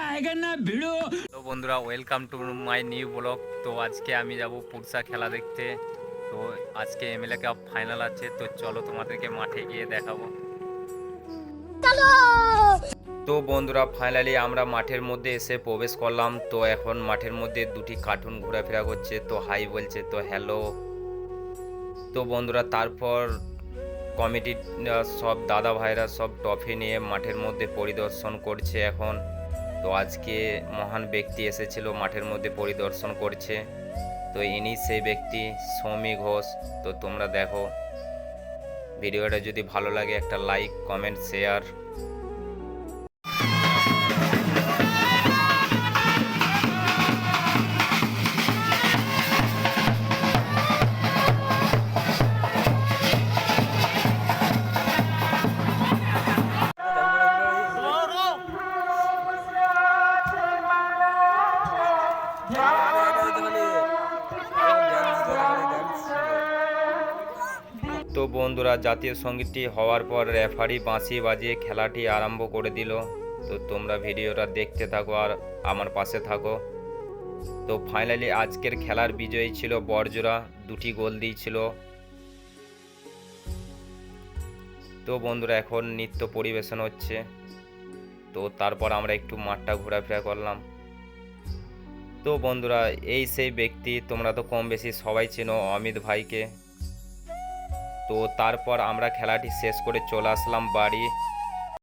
आएगा ना भिड़ो। তো বন্ধুরা, welcome to my new blog. তো আজকে আমি যাব পুরসা খেলা দেখতে। তো আজকে এমএলএ কাপ ফাইনাল আছে, তো চলো তোমাদেরকে মাঠে গিয়ে দেখাবো। তো বন্ধুরা, ফাইনালি আমরা মাঠের মধ্যে এসে প্রবেশ করলাম। তো এখন মাঠের মধ্যে দুটি কার্টুন ঘোরাফেরা করছে, তো হাই বলছে, তো হ্যালো। তো বন্ধুরা, তারপর কমিটির সব দাদা ভাইরা সব ট্রফি নিয়ে মাঠের মধ্যে পরিদর্শন করছে এখন। তো আজকে মহান ব্যক্তি এসেছিল মাঠের মধ্যে পরিদর্শন করছে, তো ইনি সেই ব্যক্তি সৌমি ঘোষ। তো তোমরা দেখো, ভিডিওটা যদি ভালো লাগে একটা লাইক কমেন্ট শেয়ার। তো বন্ধুরা, জাতীয় সঙ্গীতটি হওয়ার পর রেফারি বাঁশি বাজিয়ে খেলাটি আরম্ভ করে দিল। তো তোমরা ভিডিওটা দেখতে থাকো আর আমার পাশে থাকো। তো ফাইনালি আজকের খেলার বিজয়ী ছিল বড়জোড়া, দুটি গোল দিয়েছিল। তো বন্ধুরা, এখন নৃত্য পরিবেশন হচ্ছে। তো তারপর আমরা একটু মাঠটা ঘোরাফেরা করলাম। তো বন্ধুরা, এই সেই ব্যক্তি, তোমরা তো কম বেশি সবাই চেনো অমিত ভাইকে। তো তারপর আমরা খেলাটি শেষ করে চলে আসলাম বাড়ি।